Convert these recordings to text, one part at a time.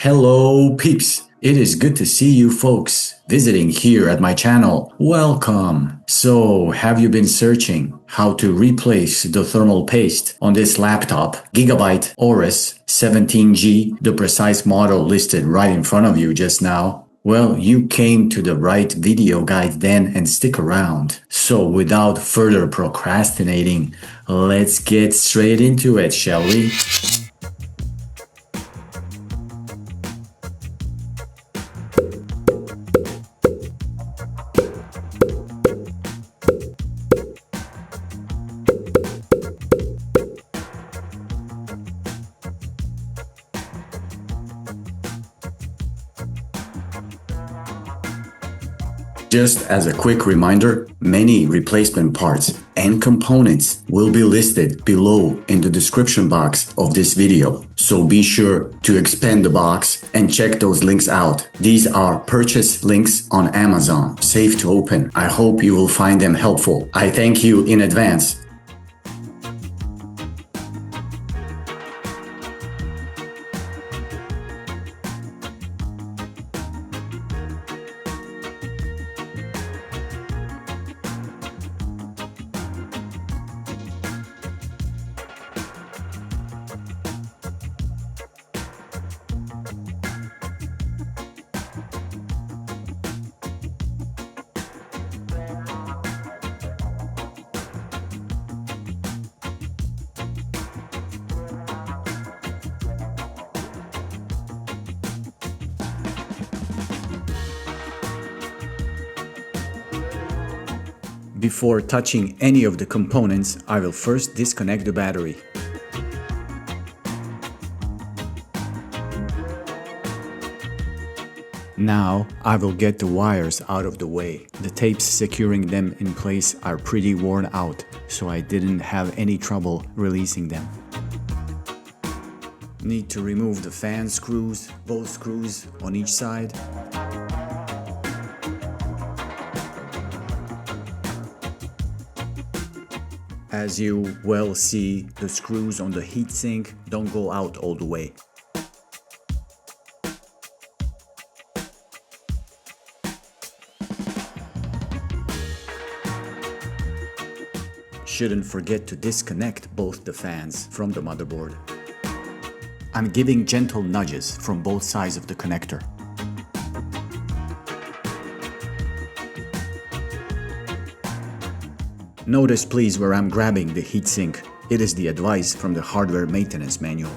Hello peeps! It is good to see you folks visiting here at my channel. Welcome! So, have you been searching how to replace the thermal paste on this laptop, Gigabyte Aorus 17G, the precise model listed right in front of you just now? Well, you came to the right video guide then, and stick around. So without further procrastinating, let's get straight into it, shall we? Just as a quick reminder, many replacement parts and components will be listed below in the description box of this video. So be sure to expand the box and check those links out. These are purchase links on Amazon, safe to open. I hope you will find them helpful. I thank you in advance. Before touching any of the components, I will first disconnect the battery. Now I will get the wires out of the way. The tapes securing them in place are pretty worn out, so I didn't have any trouble releasing them. Need to remove the fan screws, both screws on each side. As you well see, the screws on the heatsink don't go out all the way. Shouldn't forget to disconnect both the fans from the motherboard. I'm giving gentle nudges from both sides of the connector. Notice please where I'm grabbing the heatsink. It is the advice from the hardware maintenance manual.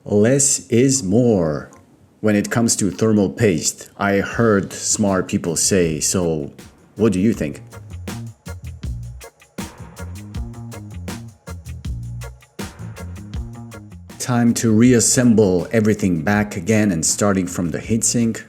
Less is more when it comes to thermal paste. I heard smart people say, so what do you think? Time to reassemble everything back again and starting from the heatsink.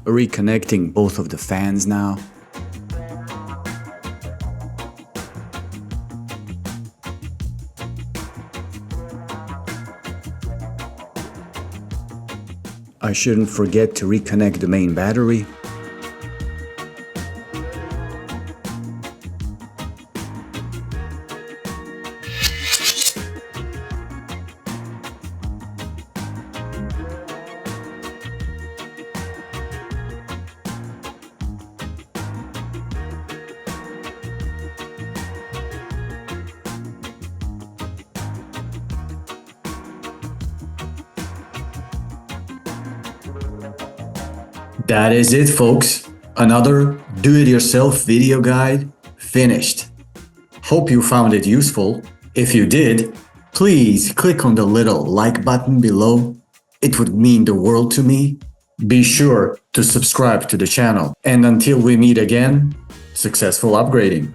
reconnecting both of the fans now. I shouldn't forget to reconnect the main battery. That is it, folks. Another do-it-yourself video guide finished. Hope you found it useful. If you did, please click on the little like button below. It would mean the world to me. Be sure to subscribe to the channel. And until we meet again, successful upgrading.